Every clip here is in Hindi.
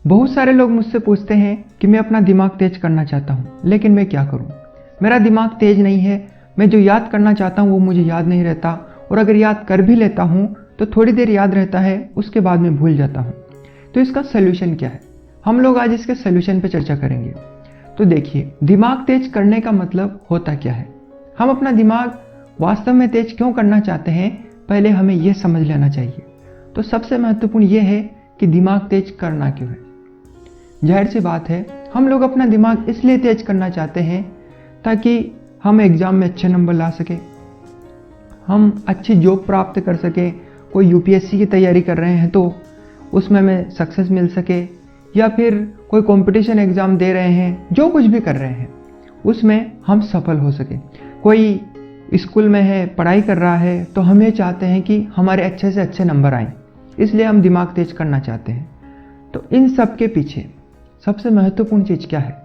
बहुत सारे लोग मुझसे पूछते हैं कि मैं अपना दिमाग तेज करना चाहता हूँ, लेकिन मैं क्या करूँ। मेरा दिमाग तेज नहीं है, मैं जो याद करना चाहता हूँ वो मुझे याद नहीं रहता, और अगर याद कर भी लेता हूँ तो थोड़ी देर याद रहता है, उसके बाद में भूल जाता हूँ। तो इसका सलूशन क्या है, हम लोग आज इसके सलूशन पे चर्चा करेंगे। तो देखिए, दिमाग तेज करने का मतलब होता क्या है। हम अपना दिमाग वास्तव में तेज क्यों करना चाहते हैं, पहले हमें यह समझ लेना चाहिए। तो सबसे महत्वपूर्ण यह है कि दिमाग तेज करना क्यों है। जाहिर सी बात है, हम लोग अपना दिमाग इसलिए तेज करना चाहते हैं ताकि हम एग्जाम में अच्छे नंबर ला सके, हम अच्छी जॉब प्राप्त कर सके। कोई यूपीएससी की तैयारी कर रहे हैं तो उसमें हमें सक्सेस मिल सके, या फिर कोई कंपटीशन एग्ज़ाम दे रहे हैं, जो कुछ भी कर रहे हैं उसमें हम सफल हो सके। कोई स्कूल में है, पढ़ाई कर रहा है, तो हम ये चाहते हैं कि हमारे अच्छे से अच्छे नंबर आएँ, इसलिए हम दिमाग तेज करना चाहते हैं। तो इन सब के पीछे सबसे महत्वपूर्ण चीज़ क्या है,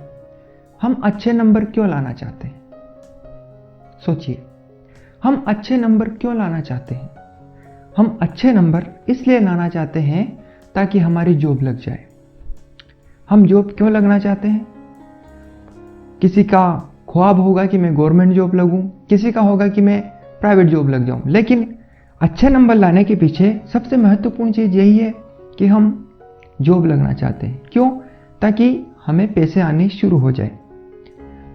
हम अच्छे नंबर क्यों लाना चाहते हैं। सोचिए, हम अच्छे नंबर क्यों लाना चाहते हैं। हम अच्छे नंबर इसलिए लाना चाहते हैं ताकि हमारी जॉब लग जाए। हम जॉब क्यों लगना चाहते हैं, किसी का ख्वाब होगा कि मैं गवर्नमेंट जॉब लगूं, किसी का होगा कि मैं प्राइवेट जॉब लग जाऊं, लेकिन अच्छे नंबर लाने के पीछे सबसे महत्वपूर्ण चीज़ यही है कि हम जॉब लगना चाहते हैं। क्यों, ताकि हमें पैसे आने शुरू हो जाए।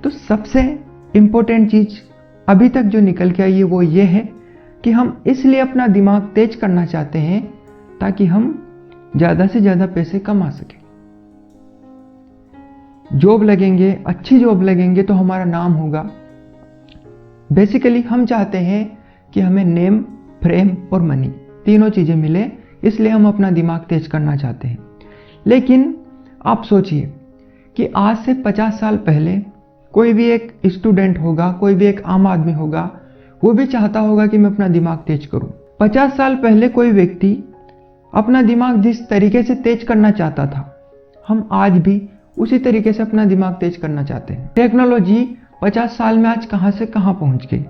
तो सबसे इम्पोर्टेंट चीज़ अभी तक जो निकल के आई है वो ये है कि हम इसलिए अपना दिमाग तेज करना चाहते हैं ताकि हम ज़्यादा से ज़्यादा पैसे कमा सकें। जॉब लगेंगे, अच्छी जॉब लगेंगे तो हमारा नाम होगा। बेसिकली हम चाहते हैं कि हमें नेम, फ्रेम और मनी तीनों चीज़ें मिले, इसलिए हम अपना दिमाग तेज करना चाहते हैं। लेकिन आप सोचिए कि आज से 50 साल पहले कोई भी एक स्टूडेंट होगा, कोई भी एक आम आदमी होगा, वो भी चाहता होगा कि मैं अपना दिमाग तेज करूं। 50 साल पहले कोई व्यक्ति अपना दिमाग जिस तरीके से तेज करना चाहता था, हम आज भी उसी तरीके से अपना दिमाग तेज करना चाहते हैं। टेक्नोलॉजी 50 साल में आज कहां से कहां पहुंच गई,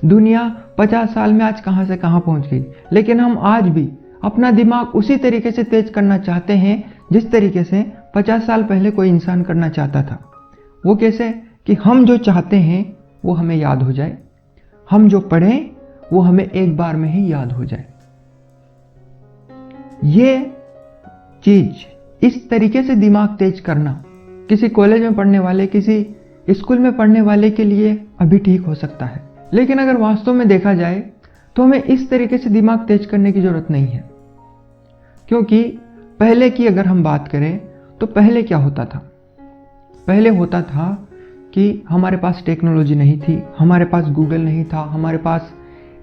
दुनिया 50 साल में आज कहां से कहां पहुंच गई, लेकिन हम आज भी अपना दिमाग उसी तरीके से तेज करना चाहते हैं जिस तरीके से 50 साल पहले कोई इंसान करना चाहता था। वो कैसे, कि हम जो चाहते हैं वो हमें याद हो जाए, हम जो पढ़ें वो हमें एक बार में ही याद हो जाए। ये चीज, इस तरीके से दिमाग तेज करना किसी कॉलेज में पढ़ने वाले, किसी स्कूल में पढ़ने वाले के लिए अभी ठीक हो सकता है, लेकिन अगर वास्तव में देखा जाए तो हमें इस तरीके से दिमाग तेज करने की जरूरत नहीं है। क्योंकि पहले की अगर हम बात करें तो पहले क्या होता था, पहले होता था कि हमारे पास टेक्नोलॉजी नहीं थी, हमारे पास गूगल नहीं था, हमारे पास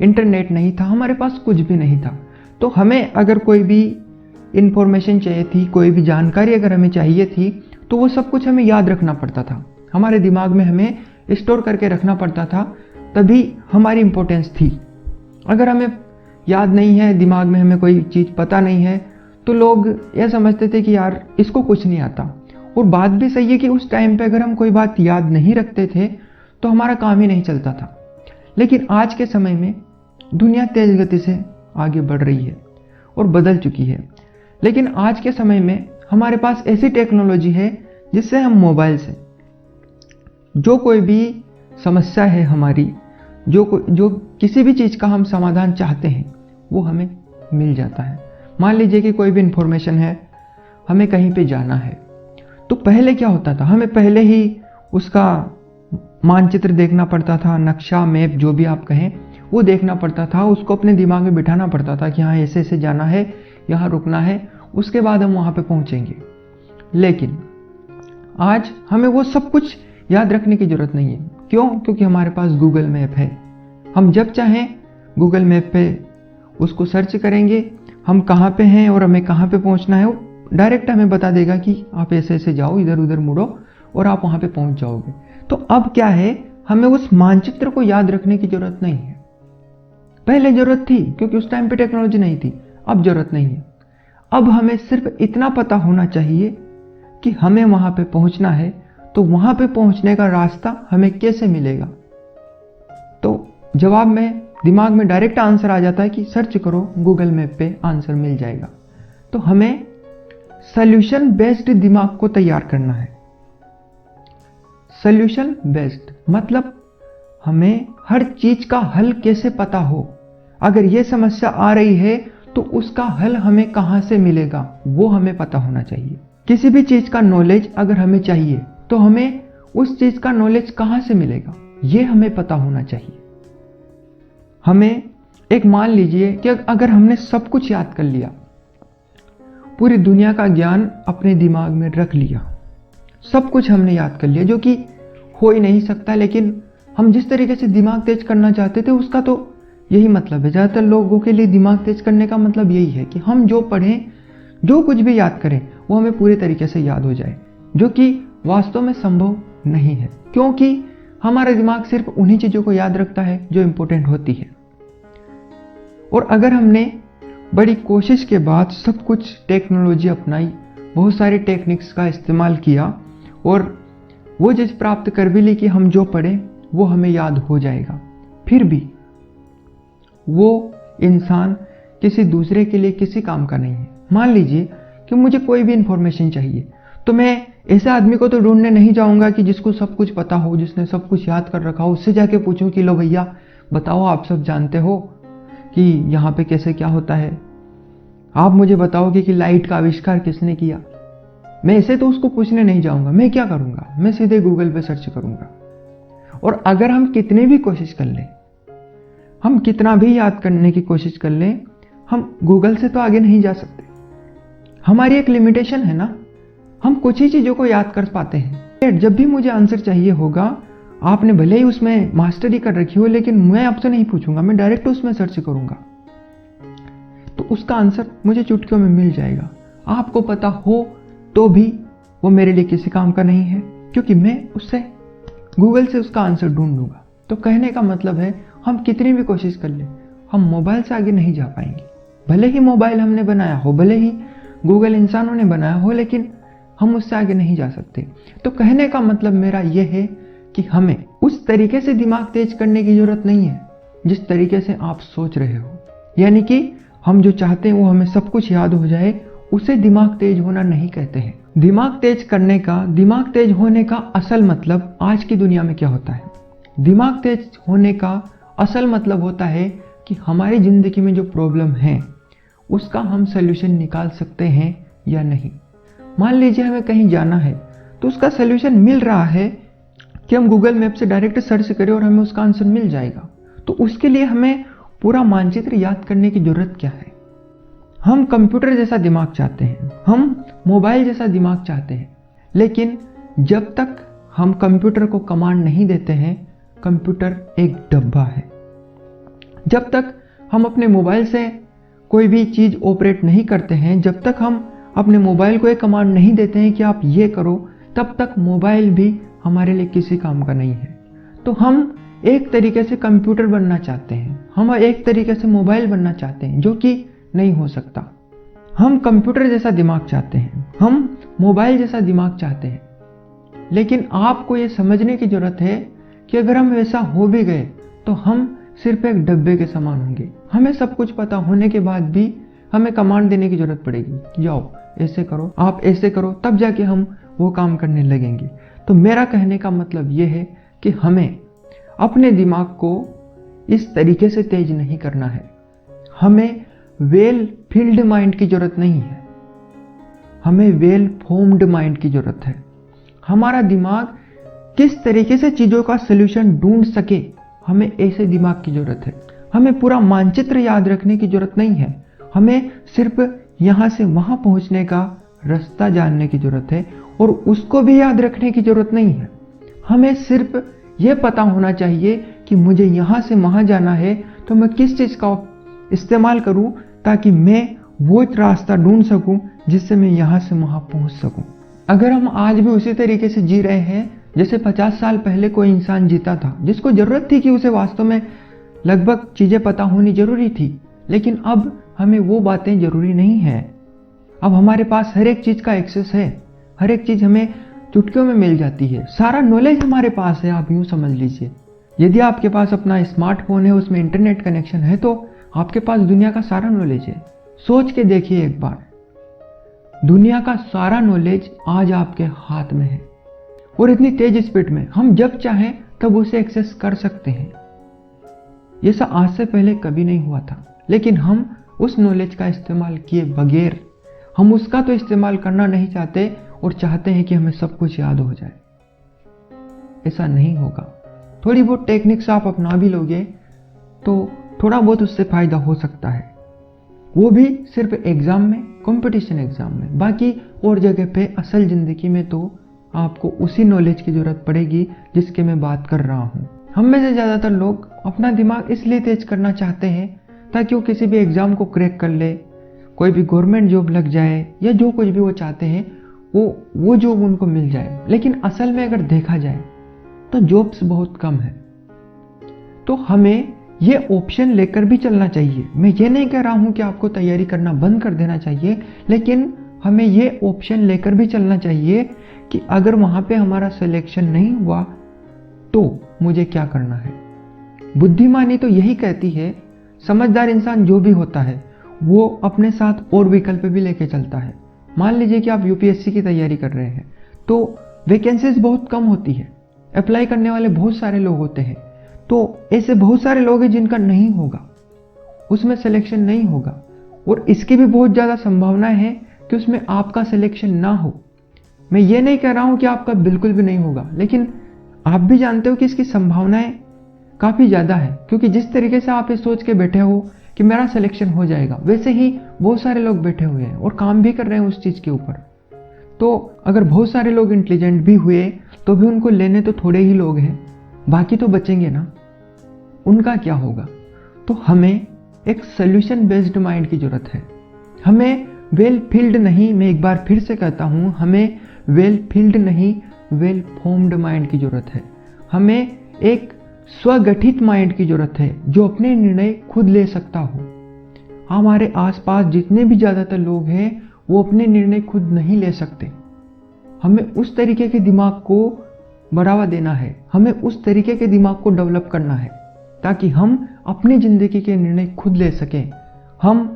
इंटरनेट नहीं था, हमारे पास कुछ भी नहीं था। तो हमें अगर कोई भी इंफॉर्मेशन चाहिए थी, कोई भी जानकारी अगर हमें चाहिए थी, तो वो सब कुछ हमें याद रखना पड़ता था, हमारे दिमाग में हमें स्टोर करके रखना पड़ता था, तभी हमारी इंपॉर्टेंस थी। अगर हमें याद नहीं है, दिमाग में हमें कोई चीज़ पता नहीं है, तो लोग यह समझते थे कि यार इसको कुछ नहीं आता। और बात भी सही है कि उस टाइम पे अगर हम कोई बात याद नहीं रखते थे तो हमारा काम ही नहीं चलता था। लेकिन आज के समय में दुनिया तेज गति से आगे बढ़ रही है और बदल चुकी है। लेकिन आज के समय में हमारे पास ऐसी टेक्नोलॉजी है जिससे हम मोबाइल से जो कोई भी समस्या है हमारी, जो किसी भी चीज़ का हम समाधान चाहते हैं वो हमें मिल जाता है। मान लीजिए कि कोई भी इंफॉर्मेशन है, हमें कहीं पे जाना है, तो पहले क्या होता था, हमें पहले ही उसका मानचित्र देखना पड़ता था, नक्शा, मैप, जो भी आप कहें, वो देखना पड़ता था, उसको अपने दिमाग में बिठाना पड़ता था कि हाँ ऐसे ऐसे जाना है, यहाँ रुकना है, उसके बाद हम वहाँ पे पहुँचेंगे। लेकिन आज हमें वो सब कुछ याद रखने की ज़रूरत नहीं है। क्यों? क्योंकि हमारे पास गूगल मैप है। हम जब चाहें गूगल मैप पे उसको सर्च करेंगे, हम कहाँ पे हैं और हमें कहाँ पे पहुँचना है, वो डायरेक्ट हमें बता देगा कि आप ऐसे ऐसे जाओ, इधर उधर मुड़ो और आप वहाँ पे पहुँच जाओगे। तो अब क्या है, हमें उस मानचित्र को याद रखने की ज़रूरत नहीं है। पहले ज़रूरत थी क्योंकि उस टाइम पे टेक्नोलॉजी नहीं थी, अब ज़रूरत नहीं है। अब हमें सिर्फ इतना पता होना चाहिए कि हमें वहाँ पे पहुँचना है, तो वहाँ पे पहुँचने का रास्ता हमें कैसे मिलेगा। तो जवाब में दिमाग में डायरेक्ट आंसर आ जाता है कि सर्च करो, गूगल मैप पे आंसर मिल जाएगा। तो हमें सॉल्यूशन बेस्ड दिमाग को तैयार करना है। सॉल्यूशन बेस्ड मतलब हमें हर चीज का हल कैसे पता हो। अगर यह समस्या आ रही है तो उसका हल हमें कहां से मिलेगा वो हमें पता होना चाहिए। किसी भी चीज का नॉलेज अगर हमें चाहिए तो हमें उस चीज का नॉलेज कहां से मिलेगा ये हमें पता होना चाहिए। हमें एक मान लीजिए कि अगर हमने सब कुछ याद कर लिया, पूरी दुनिया का ज्ञान अपने दिमाग में रख लिया, सब कुछ हमने याद कर लिया जो कि हो ही नहीं सकता, लेकिन हम जिस तरीके से दिमाग तेज करना चाहते थे उसका तो यही मतलब है। ज़्यादातर लोगों के लिए दिमाग तेज करने का मतलब यही है कि हम जो पढ़ें, जो कुछ भी याद करें वो हमें पूरे तरीके से याद हो जाए, जो कि वास्तव में संभव नहीं है, क्योंकि हमारा दिमाग सिर्फ उन्हीं चीज़ों को याद रखता है जो इंपॉर्टेंट होती है। और अगर हमने बड़ी कोशिश के बाद सब कुछ टेक्नोलॉजी अपनाई, बहुत सारी टेक्निक्स का इस्तेमाल किया और वो चीज़ प्राप्त कर भी ली कि हम जो पढ़ें वो हमें याद हो जाएगा, फिर भी वो इंसान किसी दूसरे के लिए किसी काम का नहीं है। मान लीजिए कि मुझे कोई भी इंफॉर्मेशन चाहिए तो मैं ऐसे आदमी को तो ढूंढने नहीं जाऊंगा कि जिसको सब कुछ पता हो, जिसने सब कुछ याद कर रखा हो, उससे जाके पूछूं कि लो भैया बताओ, आप सब जानते हो कि यहाँ पे कैसे क्या होता है, आप मुझे बताओगे कि लाइट का आविष्कार किसने किया। मैं ऐसे तो उसको पूछने नहीं जाऊंगा। मैं क्या करूंगा, मैं सीधे गूगल पे सर्च करूंगा। और अगर हम कितनी भी कोशिश कर लें, हम कितना भी याद करने की कोशिश कर लें, हम गूगल से तो आगे नहीं जा सकते। हमारी एक लिमिटेशन है ना, हम कुछ ही चीज़ों को याद कर पाते हैं। जब भी मुझे आंसर चाहिए होगा, आपने भले ही उसमें मास्टरी कर रखी हो, लेकिन मैं आपसे नहीं पूछूंगा, मैं डायरेक्ट उसमें सर्च करूंगा तो उसका आंसर मुझे चुटकियों में मिल जाएगा। आपको पता हो तो भी वो मेरे लिए किसी काम का नहीं है, क्योंकि मैं उससे गूगल से उसका आंसर ढूंढ लूंगा। तो कहने का मतलब है हम कितनी भी कोशिश कर लें, हम मोबाइल से आगे नहीं जा पाएंगे। भले ही मोबाइल हमने बनाया हो, भले ही गूगल इंसानों ने बनाया हो, लेकिन हम उससे आगे नहीं जा सकते। तो कहने का मतलब मेरा यह है कि हमें उस तरीके से दिमाग तेज करने की जरूरत नहीं है जिस तरीके से आप सोच रहे हो। यानी कि हम जो चाहते हैं वो हमें सब कुछ याद हो जाए, उसे दिमाग तेज होना नहीं कहते हैं। दिमाग तेज करने का, दिमाग तेज होने का असल मतलब आज की दुनिया में क्या होता है? दिमाग तेज होने का असल मतलब होता है कि हमारी जिंदगी में जो प्रॉब्लम है उसका हम सल्यूशन निकाल सकते हैं या नहीं। मान लीजिए हमें कहीं जाना है तो उसका सल्यूशन मिल रहा है कि हम गूगल मैप से डायरेक्ट सर्च करें और हमें उसका आंसर मिल जाएगा। तो उसके लिए हमें पूरा मानचित्र याद करने की जरूरत क्या है? हम कंप्यूटर जैसा दिमाग चाहते हैं, हम मोबाइल जैसा दिमाग चाहते हैं, लेकिन जब तक हम कंप्यूटर को कमांड नहीं देते हैं, कंप्यूटर एक डब्बा है। जब तक हम अपने मोबाइल से कोई भी चीज ऑपरेट नहीं करते हैं, जब तक हम अपने मोबाइल को एक कमांड नहीं देते हैं कि आप ये करो, तब तक मोबाइल भी हमारे लिए किसी काम का नहीं है। तो हम एक तरीके से कंप्यूटर बनना चाहते हैं, हम एक तरीके से मोबाइल बनना चाहते हैं, जो कि नहीं हो सकता। हम कंप्यूटर जैसा दिमाग चाहते हैं, हम मोबाइल जैसा दिमाग चाहते हैं, लेकिन आपको ये समझने की जरूरत है कि अगर हम वैसा हो भी गए तो हम सिर्फ एक डब्बे के समान होंगे। हमें सब कुछ पता होने के बाद भी हमें कमांड देने की जरूरत पड़ेगी, जाओ ऐसे करो, आप ऐसे करो, तब जाके हम वो काम करने लगेंगे। तो मेरा कहने का मतलब ये है कि हमें अपने दिमाग को इस तरीके से तेज नहीं करना है। हमें वेल फील्ड माइंड की जरूरत नहीं है, हमें वेल फॉर्म्ड माइंड की जरूरत है। हमारा दिमाग किस तरीके से चीजों का सलूशन ढूंढ सके, हमें ऐसे दिमाग की जरूरत है। हमें पूरा मानचित्र याद रखने की जरूरत नहीं है, हमें सिर्फ यहां से वहां पहुंचने का रास्ता जानने की जरूरत है, और उसको भी याद रखने की जरूरत नहीं है। हमें सिर्फ यह पता होना चाहिए कि मुझे यहां से वहां जाना है, तो मैं किस चीज का इस्तेमाल करूं ताकि मैं वो रास्ता ढूंढ सकूं जिससे मैं यहां से वहां पहुंच सकूं। अगर हम आज भी उसी तरीके से जी रहे हैं जैसे 50 साल पहले कोई इंसान जीता था, जिसको जरूरत थी कि उसे वास्तव में लगभग चीजें पता होनी जरूरी थी, लेकिन अब हमें वो बातें जरूरी नहीं है। अब हमारे पास हर एक चीज का एक्सेस है, हर एक चीज हमें चुटकियों में मिल जाती है, सारा नॉलेज हमारे पास है। आप यूं समझ लीजिए, यदि आपके पास अपना स्मार्टफोन है, उसमें इंटरनेट कनेक्शन है, तो आपके पास दुनिया का सारा नॉलेज है। सोच के देखिए एक बार, दुनिया का सारा नॉलेज आज आपके हाथ में है और इतनी तेज स्पीड में हम जब चाहें तब उसे एक्सेस कर सकते हैं। ये सब आज से पहले कभी नहीं हुआ था, लेकिन हम उस नॉलेज का इस्तेमाल किए बगैर हम उसका तो इस्तेमाल करना नहीं चाहते और चाहते हैं कि हमें सब कुछ याद हो जाए। ऐसा नहीं होगा। थोड़ी बहुत टेक्निक्स आप अपना भी लोगे तो थोड़ा बहुत उससे फायदा हो सकता है, वो भी सिर्फ एग्जाम में, कंपटीशन एग्जाम में। बाकी और जगह पे असल जिंदगी में तो आपको उसी नॉलेज की जरूरत पड़ेगी जिसके मैं बात कर रहा हूँ। हम में से ज़्यादातर लोग अपना दिमाग इसलिए तेज करना चाहते हैं ताकि वो किसी भी एग्जाम को क्रैक कर ले, कोई भी गवर्नमेंट जॉब लग जाए या जो कुछ भी वो चाहते हैं वो जॉब उनको मिल जाए। लेकिन असल में अगर देखा जाए तो जॉब्स बहुत कम है। तो हमें ये ऑप्शन लेकर भी चलना चाहिए। मैं ये नहीं कह रहा हूं कि आपको तैयारी करना बंद कर देना चाहिए, लेकिन हमें ये ऑप्शन लेकर भी चलना चाहिए कि अगर वहां पे हमारा सिलेक्शन नहीं हुआ तो मुझे क्या करना है। बुद्धिमानी तो यही कहती है, समझदार इंसान जो भी होता है वो अपने साथ और विकल्प भी लेके चलता है। मान लीजिए कि आप यूपीएससी की तैयारी कर रहे हैं तो वैकेंसीज बहुत कम होती है, अप्लाई करने वाले बहुत सारे लोग होते हैं, तो ऐसे बहुत सारे लोग हैं जिनका नहीं होगा, उसमें सिलेक्शन नहीं होगा और इसकी भी बहुत ज़्यादा संभावना है कि उसमें आपका सिलेक्शन ना हो। मैं ये नहीं कह रहा हूं कि आपका बिल्कुल भी नहीं होगा, लेकिन आप भी जानते हो कि इसकी संभावनाएं काफ़ी ज़्यादा है, क्योंकि जिस तरीके से आप ये सोच के बैठे हो कि मेरा सिलेक्शन हो जाएगा, वैसे ही बहुत सारे लोग बैठे हुए हैं और काम भी कर रहे हैं उस चीज़ के ऊपर। तो अगर बहुत सारे लोग इंटेलिजेंट भी हुए तो भी उनको लेने तो थोड़े ही लोग हैं, बाकी तो बचेंगे ना, उनका क्या होगा। तो हमें एक सोल्यूशन बेस्ड माइंड की जरूरत है। हमें वेल फील्ड नहीं, मैं एक बार फिर से कहता हूं, हमें वेल फील्ड नहीं, वेल फॉर्म्ड माइंड की जरूरत है। हमें एक स्वगठित माइंड की जरूरत है जो अपने निर्णय खुद ले सकता हो। हमारे आसपास जितने भी ज़्यादातर लोग हैं वो अपने निर्णय खुद नहीं ले सकते। हमें उस तरीके के दिमाग को बढ़ावा देना है, हमें उस तरीके के दिमाग को डेवलप करना है ताकि हम अपनी ज़िंदगी के निर्णय खुद ले सकें। हम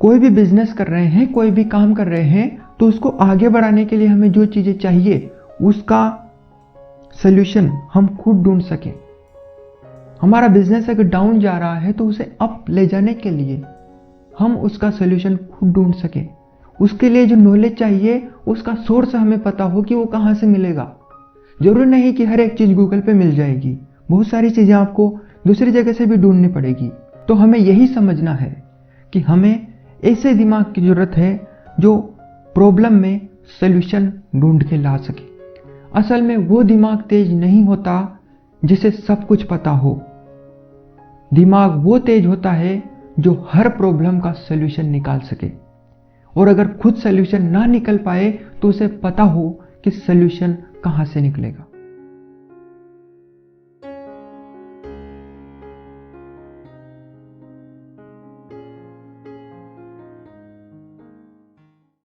कोई भी बिजनेस कर रहे हैं, कोई भी काम कर रहे हैं, तो उसको आगे बढ़ाने के लिए हमें जो चीज़ें चाहिए उसका सल्यूशन हम खुद ढूंढ सकें। हमारा बिजनेस अगर डाउन जा रहा है तो उसे अप ले जाने के लिए हम उसका सल्यूशन खुद ढूंढ सकें। उसके लिए जो नॉलेज चाहिए उसका सोर्स हमें पता हो कि वो कहाँ से मिलेगा। जरूरी नहीं कि हर एक चीज़ गूगल पे मिल जाएगी, बहुत सारी चीज़ें आपको दूसरी जगह से भी ढूंढनी पड़ेगी। तो हमें यही समझना है कि हमें ऐसे दिमाग की जरूरत है जो प्रॉब्लम में सल्यूशन ढूंढ के ला सके। असल में वो दिमाग तेज नहीं होता जिसे सब कुछ पता हो। दिमाग वो तेज होता है जो हर प्रॉब्लम का सल्यूशन निकाल सके, और अगर खुद सल्यूशन ना निकल पाए तो उसे पता हो कि सल्यूशन कहां से निकलेगा।